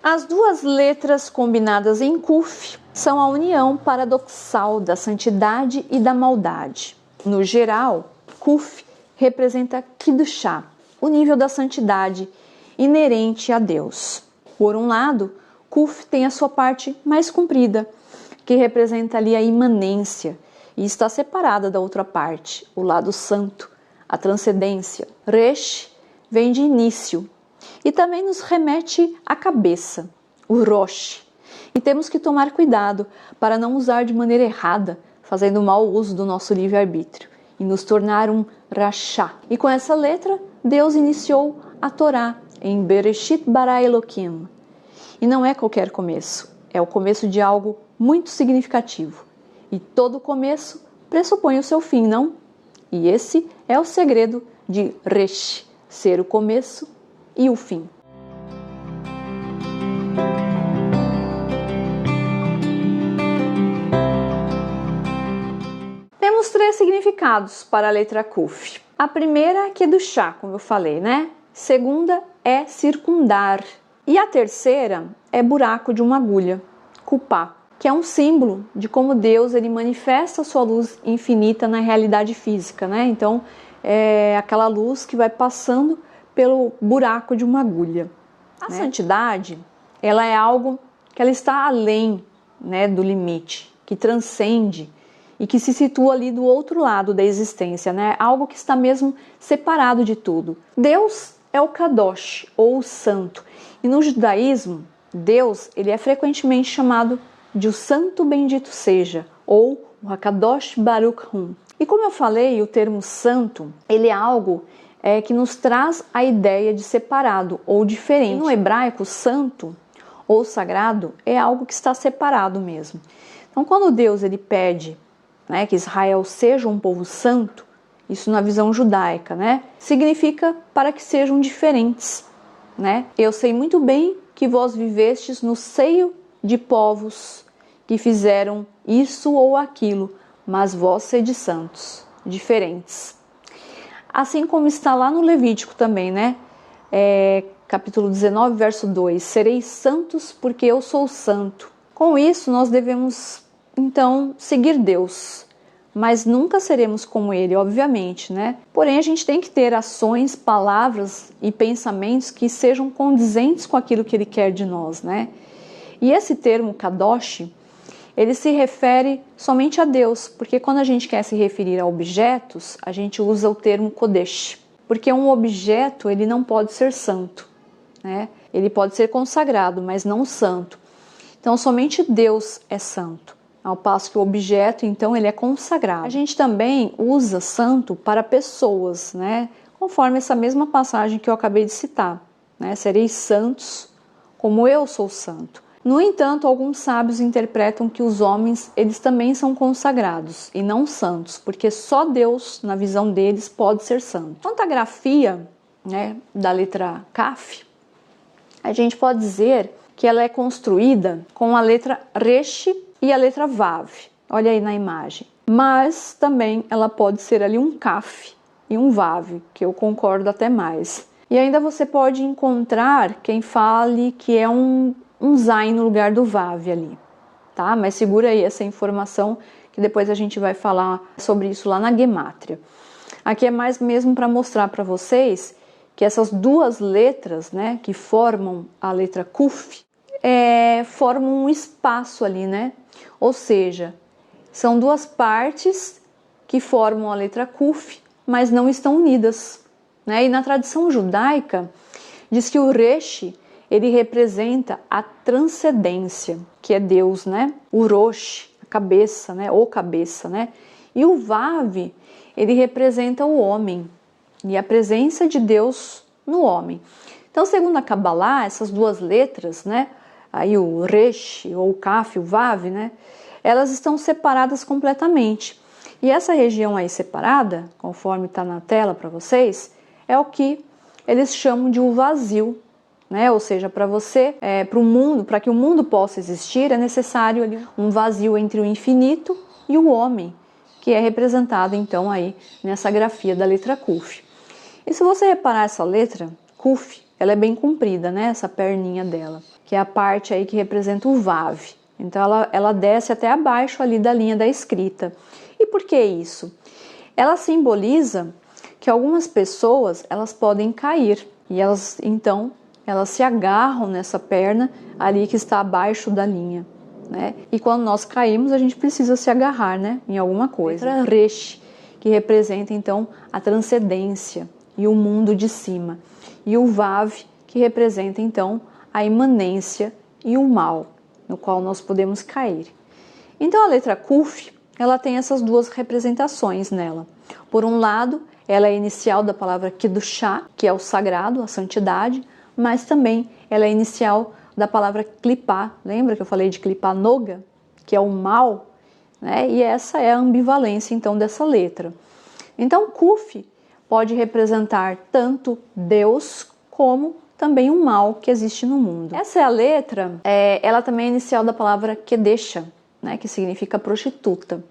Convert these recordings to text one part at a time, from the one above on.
As duas letras combinadas em Kuf são a união paradoxal da santidade e da maldade. No geral, Kuf representa Kiddushá, o nível da santidade inerente a Deus. Por um lado, Kuf tem a sua parte mais comprida, que representa ali a imanência, e está separada da outra parte, o lado santo, a transcendência. Resh vem de início e também nos remete à cabeça, o Rosh. E temos que tomar cuidado para não usar de maneira errada, fazendo mau uso do nosso livre-arbítrio e nos tornar um Rashá. E com essa letra, Deus iniciou a Torá em Bereshit bara Elokim. E não é qualquer começo, é o começo de algo muito significativo. E todo começo pressupõe o seu fim, não? E esse é o segredo de Resh, ser o começo e o fim. Temos 3 significados para a letra Kuf. A primeira é Kedushá, como eu falei, né? Segunda é circundar. E a terceira é buraco de uma agulha, Kupá, que é um símbolo de como Deus ele manifesta a sua luz infinita na realidade física, né? Então, é aquela luz que vai passando pelo buraco de uma agulha. A santidade, ela é algo que ela está além, né, do limite, que transcende e que se situa ali do outro lado da existência, né? Algo que está mesmo separado de tudo. Deus é o Kadosh, ou o santo. E no judaísmo, Deus ele é frequentemente chamado de o Santo Bendito Seja, ou o Hakadosh Baruch Hu. E como eu falei, o termo santo, ele é algo que nos traz a ideia de separado ou diferente. E no hebraico, santo ou sagrado é algo que está separado mesmo. Então, quando Deus ele pede, né, que Israel seja um povo santo, isso na visão judaica, né, significa para que sejam diferentes. Né? Eu sei muito bem que vós vivestes no seio de povos que fizeram isso ou aquilo, mas vós sede santos, diferentes. Assim como está lá no Levítico também, né? Capítulo 19, verso 2, sereis santos porque eu sou santo. Com isso nós devemos então seguir Deus, mas nunca seremos como Ele, obviamente, né? Porém, a gente tem que ter ações, palavras e pensamentos que sejam condizentes com aquilo que Ele quer de nós, né? E esse termo Kadosh, ele se refere somente a Deus, porque quando a gente quer se referir a objetos, a gente usa o termo Kodesh, porque um objeto, ele não pode ser santo, né? Ele pode ser consagrado, mas não santo. Então, somente Deus é santo. Ao passo que o objeto, então, ele é consagrado. A gente também usa santo para pessoas, né? Conforme essa mesma passagem que eu acabei de citar, né? Sereis santos como eu sou santo. No entanto, alguns sábios interpretam que os homens, eles também são consagrados e não santos, porque só Deus, na visão deles, pode ser santo. Quanto à grafia, né, da letra Kaf, a gente pode dizer que ela é construída com a letra Resh e a letra Vav, olha aí na imagem. Mas também ela pode ser ali um Kaf e um Vav, que eu concordo até mais. E ainda você pode encontrar quem fale que é um Zain no lugar do Vav ali, tá? Mas segura aí essa informação que depois a gente vai falar sobre isso lá na Gemátria. Aqui é mais mesmo para mostrar para vocês que essas duas letras, né, que formam a letra Kuf, formam um espaço ali, né? Ou seja, são duas partes que formam a letra Kuf, mas não estão unidas, né? E na tradição judaica diz que o Resh, ele representa a transcendência, que é Deus, né? O Rosh, a cabeça, né? Ou cabeça, né? E o Vav, ele representa o homem e a presença de Deus no homem. Então, segundo a Kabbalah, essas duas letras, né? Aí o Resh ou o Kaf, o Vav, né? Elas estão separadas completamente. E essa região aí separada, conforme está na tela para vocês, é o que eles chamam de o vazio, né? Ou seja, para você, para o mundo, para que o mundo possa existir, é necessário ali um vazio entre o infinito e o homem, que é representado então aí nessa grafia da letra Kuf. E se você reparar essa letra Kuf, ela é bem comprida, né? Essa perninha dela, que é a parte aí que representa o Vav. Então ela desce até abaixo ali da linha da escrita. E por que isso? Ela simboliza que algumas pessoas elas podem cair e elas se agarram nessa perna ali que está abaixo da linha, né? E quando nós caímos a gente precisa se agarrar, né, em alguma coisa. A Resh, que representa então a transcendência e o mundo de cima, e o Vav, que representa então a imanência e o mal, no qual nós podemos cair. Então a letra Kuf, ela tem essas duas representações nela. Por um lado, ela é inicial da palavra Kedushá, que é o sagrado, a santidade, mas também ela é inicial da palavra Klipá. Lembra que eu falei de Klipá Noga, que é o mal, né? E essa é a ambivalência então dessa letra. Então Kuf pode representar tanto Deus como também o mal que existe no mundo. Essa é a letra, ela também é inicial da palavra Kedesha, né, que significa prostituta,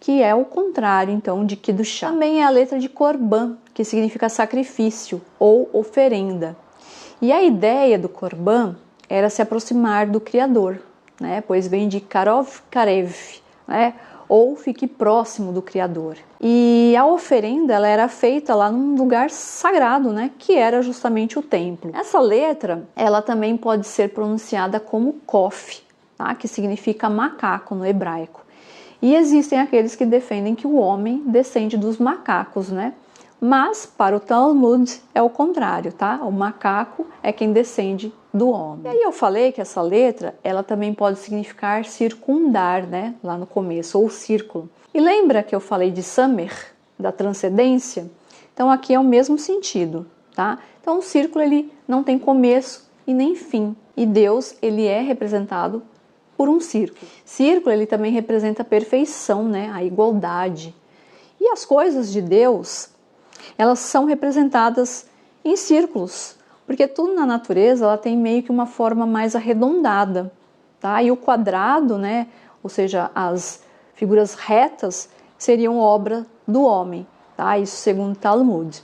que é o contrário então de Kedushá. Também é a letra de Korban, que significa sacrifício ou oferenda. E a ideia do Korban era se aproximar do Criador, né, pois vem de Karov Karev, né, ou fique próximo do Criador. E a oferenda ela era feita lá num lugar sagrado, né, que era justamente o templo. Essa letra ela também pode ser pronunciada como Kof, tá, que significa macaco no hebraico. E existem aqueles que defendem que o homem descende dos macacos, né? Mas para o Talmud é o contrário, tá? O macaco é quem descende do homem. E aí eu falei que essa letra, ela também pode significar circundar, né? Lá no começo, ou círculo. E lembra que eu falei de Samer, da transcendência? Então aqui é o mesmo sentido, tá? Então o círculo ele não tem começo e nem fim. E Deus, ele é representado por um círculo. Círculo ele também representa a perfeição, né? A igualdade. E as coisas de Deus, elas são representadas em círculos, porque tudo na natureza ela tem meio que uma forma mais arredondada, tá? E o quadrado, né, ou seja, as figuras retas seriam obra do homem, tá? Isso segundo Talmud.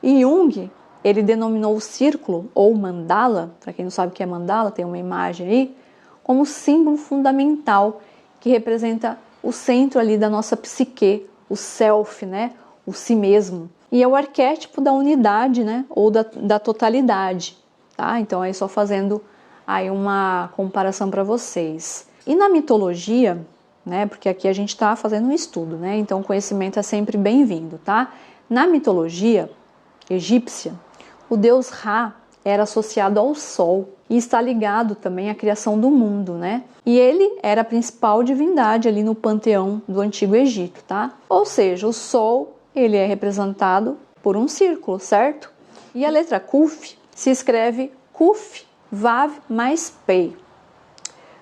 E Jung, ele denominou o círculo ou mandala, para quem não sabe o que é mandala, tem uma imagem aí, como símbolo fundamental que representa o centro ali da nossa psique, o self, né, o si mesmo. E é o arquétipo da unidade, né, ou da totalidade, tá? Então aí só fazendo aí uma comparação para vocês. E na mitologia, né, porque aqui a gente está fazendo um estudo, né, então o conhecimento é sempre bem-vindo, tá? Na mitologia egípcia, o deus Ra era associado ao sol e está ligado também à criação do mundo, né? E ele era a principal divindade ali no panteão do Antigo Egito, tá? Ou seja, o sol, ele é representado por um círculo, certo? E a letra Kuf se escreve Kuf, Vav mais Pei.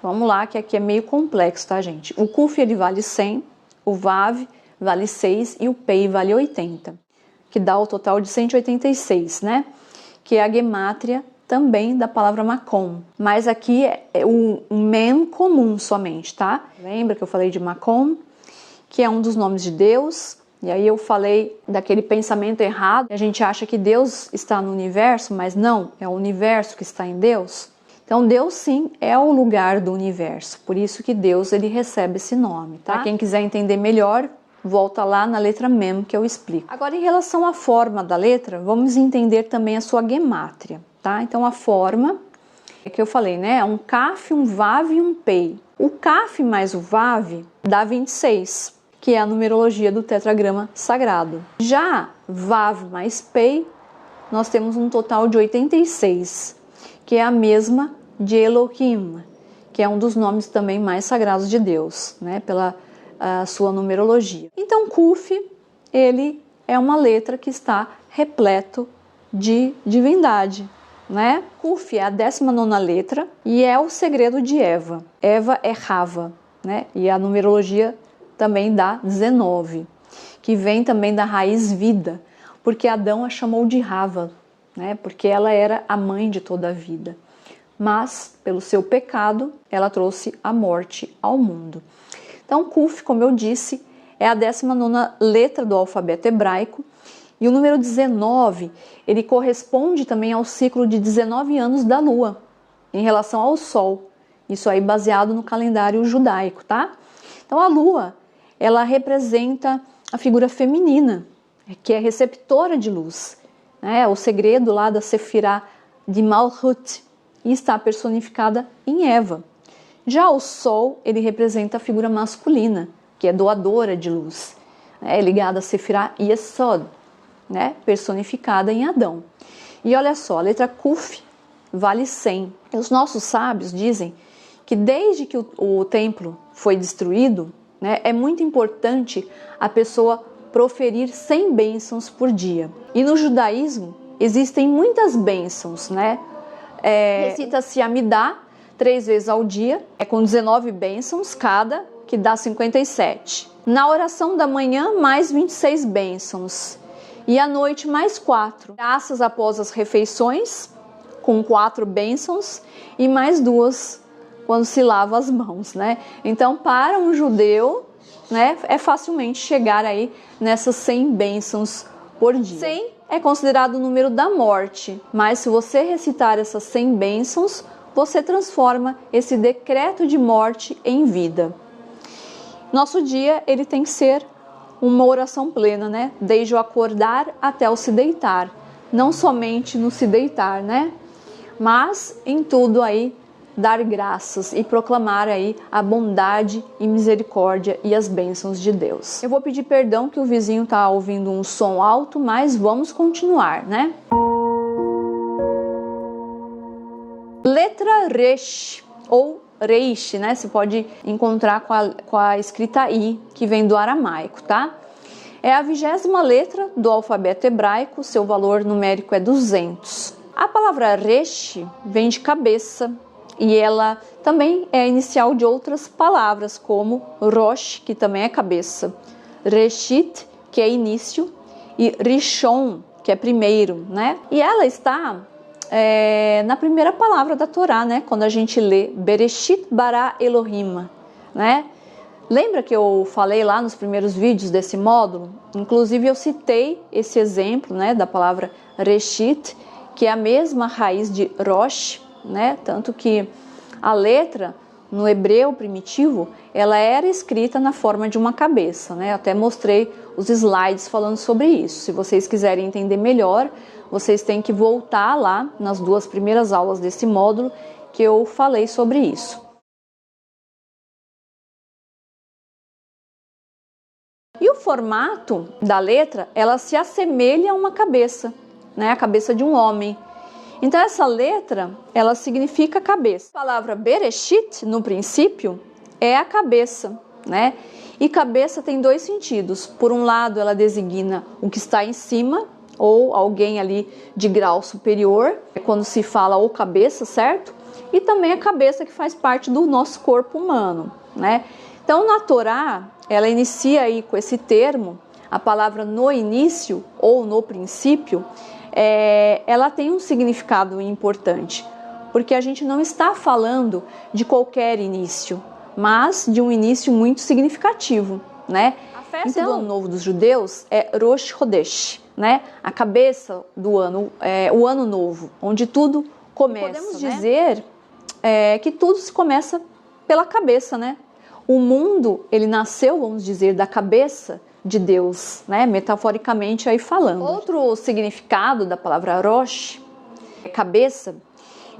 Vamos lá, que aqui é meio complexo, tá, gente? O Kuf, ele vale 100, o Vav vale 6 e o Pei vale 80, que dá o total de 186, né? Que é a gemátria também da palavra Makom. Mas aqui é um mem comum somente, tá? Lembra que eu falei de Makom, que é um dos nomes de Deus? E aí eu falei daquele pensamento errado. A gente acha que Deus está no universo, mas não, é o universo que está em Deus. Então Deus sim é o lugar do universo. Por isso que Deus ele recebe esse nome, tá? Para quem quiser entender melhor, volta lá na letra Mem que eu explico. Agora, em relação à forma da letra, vamos entender também a sua gemátria, tá? Então, a forma é que eu falei, né? É um Kaf, um Vav e um Pei. O Kaf mais o Vav dá 26, que é a numerologia do tetragrama sagrado. Já Vav mais Pei, nós temos um total de 86, que é a mesma de Elohim, que é um dos nomes também mais sagrados de Deus, né? Pela a sua numerologia. Então, Kuf, ele é uma letra que está repleto de divindade, né? Kuf é a 19ª letra e é o segredo de Eva. Eva é Rava, né? E a numerologia também dá 19, que vem também da raiz vida, porque Adão a chamou de Rava, né? Porque ela era a mãe de toda a vida. Mas, pelo seu pecado, ela trouxe a morte ao mundo. Então, Kuf, como eu disse, é a 19ª letra do alfabeto hebraico e o número 19, ele corresponde também ao ciclo de 19 anos da Lua. em relação ao Sol. Isso aí baseado no calendário judaico, tá? Então a Lua, ela representa a figura feminina, que é receptora de luz. O segredo lá da Sefirá de Malhut, e está personificada em Eva. Já o Sol, ele representa a figura masculina, que é doadora de luz, ligada a Sefirá Yesod, personificada em Adão. E olha só, a letra Kuf vale 100. E os nossos sábios dizem que desde que o templo foi destruído, é muito importante a pessoa proferir 100 bênçãos por dia. E no judaísmo existem muitas bênçãos, recita-se Amidá 3 vezes ao dia, com 19 bênçãos cada, que dá 57. Na oração da manhã, mais 26 bênçãos. E à noite, mais 4. Graças após as refeições, com 4 bênçãos, e mais 2 quando se lava as mãos, Então, para um judeu, é facilmente chegar aí nessas 100 bênçãos por dia. 100 é considerado o número da morte, mas se você recitar essas 100 bênçãos, você transforma esse decreto de morte em vida. Nosso dia, ele tem que ser uma oração plena, desde o acordar até o se deitar. Não somente no se deitar, mas em tudo aí, dar graças e proclamar aí a bondade e misericórdia e as bênçãos de Deus. Eu vou pedir perdão que o vizinho está ouvindo um som alto, mas vamos continuar, Letra Resh, ou Reish, você pode encontrar com a escrita I, que vem do aramaico, tá? É a 20ª letra do alfabeto hebraico, seu valor numérico é 200. A palavra Resh vem de cabeça, e ela também é a inicial de outras palavras, como Rosh, que também é cabeça, Reshit, que é início, e Rishon, que é primeiro, E ela está na primeira palavra da Torá, quando a gente lê Bereshit bara Elohim, Lembra que eu falei lá nos primeiros vídeos desse módulo? Inclusive eu citei esse exemplo, da palavra Reshit, que é a mesma raiz de Rosh, Tanto que a letra no hebreu primitivo, ela era escrita na forma de uma cabeça, Até mostrei os slides falando sobre isso. Se vocês quiserem entender melhor, vocês têm que voltar lá nas 2 primeiras aulas desse módulo que eu falei sobre isso. E o formato da letra, ela se assemelha a uma cabeça, a cabeça de um homem. Então essa letra, ela significa cabeça. A palavra Bereshit, no princípio, é a cabeça, E cabeça tem 2 sentidos. Por um lado, ela designa o que está em cima, ou alguém ali de grau superior, quando se fala o cabeça, certo? E também a cabeça que faz parte do nosso corpo humano, Então na Torá, ela inicia aí com esse termo, a palavra no início ou no princípio, ela tem um significado importante, porque a gente não está falando de qualquer início, mas de um início muito significativo, A festa do Ano Novo dos judeus é Rosh Chodesh, A cabeça do ano, o Ano Novo, onde tudo começa. Podemos dizer que tudo se começa pela cabeça, O mundo, ele nasceu, vamos dizer, da cabeça de Deus, metaforicamente aí falando. Outro significado da palavra Rosh, cabeça,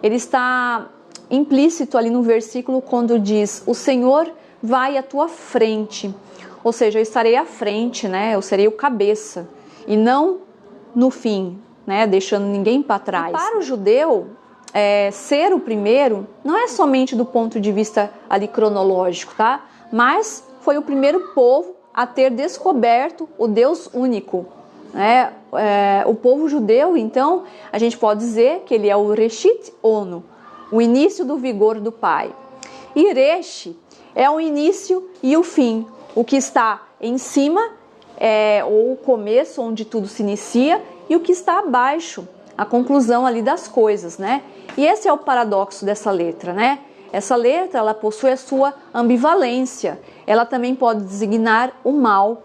ele está implícito ali no versículo quando diz: o Senhor vai à tua frente, ou seja, eu estarei à frente, eu serei o cabeça, e não no fim, deixando ninguém para trás. E para o judeu, ser o primeiro não é somente do ponto de vista ali cronológico, tá? Mas foi o primeiro povo a ter descoberto o Deus único, o povo judeu, então, a gente pode dizer que ele é o Reshit Ono, o início do vigor do Pai. E Resh é o início e o fim, o que está em cima, ou o começo, onde tudo se inicia, e o que está abaixo, a conclusão ali das coisas, E esse é o paradoxo dessa letra, Essa letra, ela possui a sua ambivalência. Ela também pode designar o mal,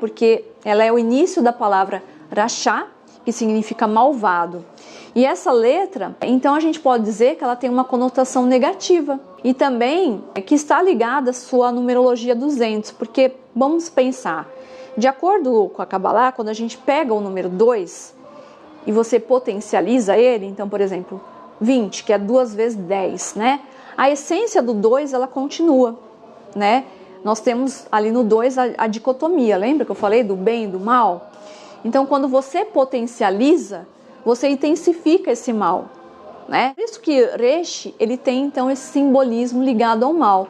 Porque ela é o início da palavra rachá que significa malvado. E essa letra, então a gente pode dizer que ela tem uma conotação negativa. E também que está ligada à sua numerologia 200, porque vamos pensar, de acordo com a Kabbalah, quando a gente pega o número 2 e você potencializa ele, então, por exemplo, 20, que é 2 vezes 10, né? A essência do 2, ela continua, né? Nós temos ali no 2 a dicotomia, lembra que eu falei do bem e do mal? Então, quando você potencializa, você intensifica esse mal, né? Por isso que Resh, ele tem então esse simbolismo ligado ao mal.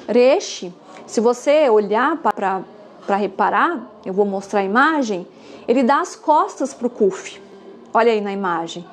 Resh, se você olhar para reparar, eu vou mostrar a imagem, ele dá as costas para o Kuf. Olha aí na imagem.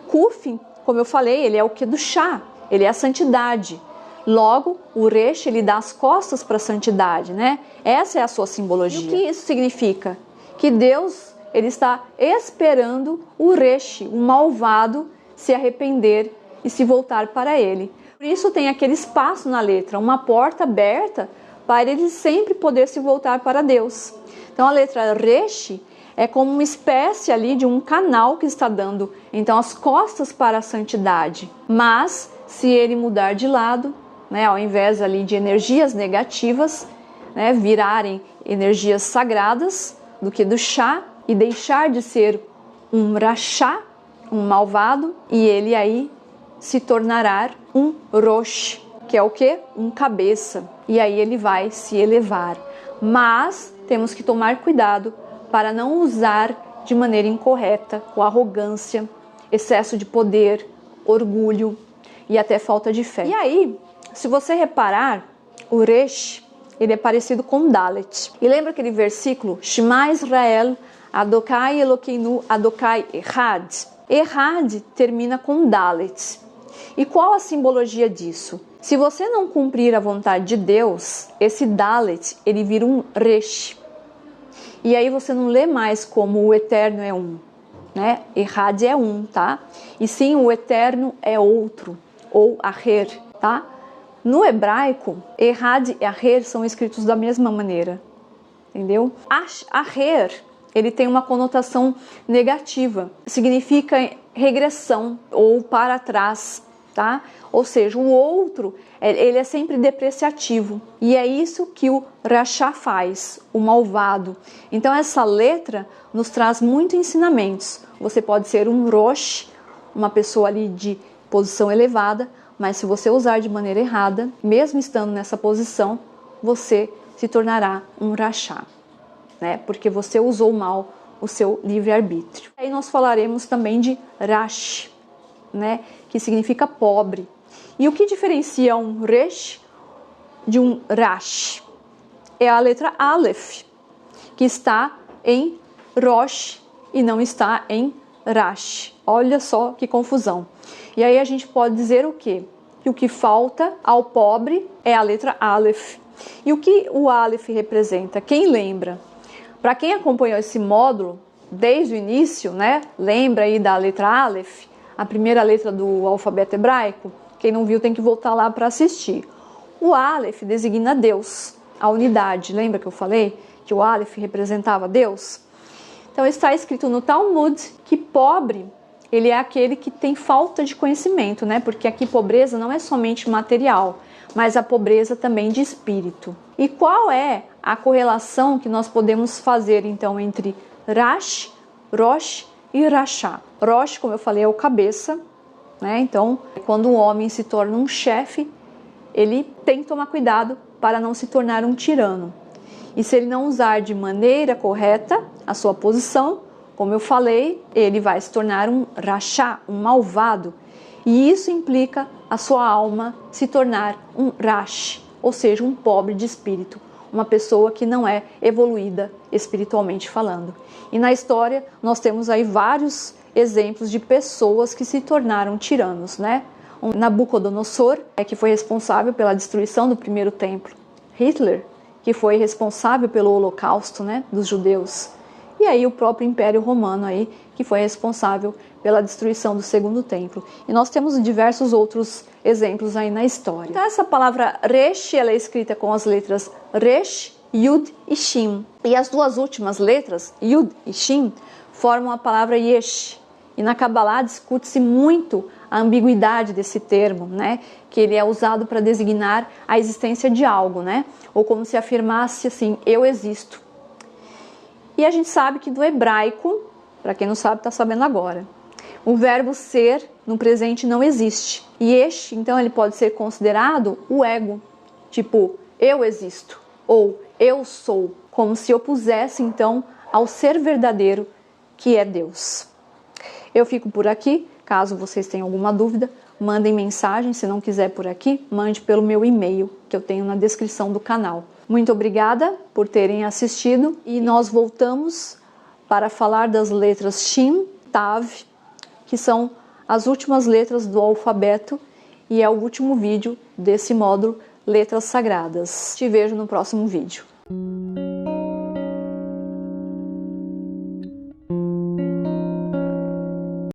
Kuf, como eu falei, ele é o que do chá, ele é a santidade. Logo, o Resh, ele dá as costas para a santidade, né? Essa é a sua simbologia. E o que isso significa? Que Deus, ele está esperando o Resh, o malvado, se arrepender e se voltar para ele. Por isso tem aquele espaço na letra, uma porta aberta para ele sempre poder se voltar para Deus. Então a letra Resh é como uma espécie ali de um canal que está dando então as costas para a santidade. Mas se ele mudar de lado, né, ao invés ali de energias negativas, né, virarem energias sagradas do que do chá e deixar de ser um rachá, um malvado, e ele aí se tornará um rosh, que é o que? Um cabeça. E aí ele vai se elevar. Mas temos que tomar cuidado para não usar de maneira incorreta, com arrogância, excesso de poder, orgulho e até falta de fé. E aí, se você reparar, o Resh, ele é parecido com Dalet. E lembra aquele versículo? Shema Israel, Adokai Elokeinu, Adokai Echad. Echad termina com Dalet. E qual a simbologia disso? Se você não cumprir a vontade de Deus, esse Dalet, ele vira um Resh. E aí você não lê mais como o Eterno é um, né? Echad é um, tá? E sim, o Eterno é outro, ou Aher, tá? No hebraico, Echad e Aher são escritos da mesma maneira, entendeu? Aher, ele tem uma conotação negativa, significa regressão ou para trás, tá? Ou seja, o outro, ele é sempre depreciativo. E é isso que o Rachá faz, o malvado. Então essa letra nos traz muitos ensinamentos. Você pode ser um Rosh, uma pessoa ali de posição elevada, mas se você usar de maneira errada, mesmo estando nessa posição, você se tornará um Rachá, né? Porque você usou mal o seu livre-arbítrio. Aí nós falaremos também de Rash, né? Que significa pobre. E o que diferencia um Resh de um Rash? É a letra Aleph, que está em Rosh e não está em Rash. Olha só que confusão. E aí a gente pode dizer o quê? Que o que falta ao pobre é a letra Aleph. E o que o Aleph representa? Quem lembra? Para quem acompanhou esse módulo desde o início, né? Lembra aí da letra Aleph, a primeira letra do alfabeto hebraico? Quem não viu tem que voltar lá para assistir. O Aleph designa Deus, a unidade. Lembra que eu falei que o Aleph representava Deus? Então está escrito no Talmud que pobre, ele é aquele que tem falta de conhecimento, né? Porque aqui pobreza não é somente material, mas a pobreza também de espírito. E qual é a correlação que nós podemos fazer então entre Rash, Rosh e Rachá? Rosh, como eu falei, é o cabeça, né? Então, quando um homem se torna um chefe, ele tem que tomar cuidado para não se tornar um tirano. E se ele não usar de maneira correta a sua posição, como eu falei, ele vai se tornar um Rachá, um malvado. E isso implica a sua alma se tornar um Rash, ou seja, um pobre de espírito, uma pessoa que não é evoluída espiritualmente falando. E na história nós temos aí vários exemplos de pessoas que se tornaram tiranos, né? Nabucodonosor, que foi responsável pela destruição do primeiro templo. Hitler, que foi responsável pelo holocausto, né, dos judeus. E aí o próprio Império Romano aí, que foi responsável pela destruição do segundo templo. E nós temos diversos outros exemplos aí na história. Então essa palavra Resh, ela é escrita com as letras Resh Yud e Shin. E as duas últimas letras, Yud e Shin, formam a palavra Yesh. E na Kabbalah discute-se muito a ambiguidade desse termo, né? Que ele é usado para designar a existência de algo, né? Ou como se afirmasse assim, eu existo. E a gente sabe que do hebraico, para quem não sabe, está sabendo agora, o verbo ser no presente não existe. E este, então, ele pode ser considerado o ego, tipo, eu existo, ou eu sou, como se opusesse, então, ao ser verdadeiro, que é Deus. Eu fico por aqui. Caso vocês tenham alguma dúvida, mandem mensagem. Se não quiser por aqui, mande pelo meu e-mail, que eu tenho na descrição do canal. Muito obrigada por terem assistido e nós voltamos para falar das letras Shin, Tav, que são as últimas letras do alfabeto e é o último vídeo desse módulo Letras Sagradas. Te vejo no próximo vídeo.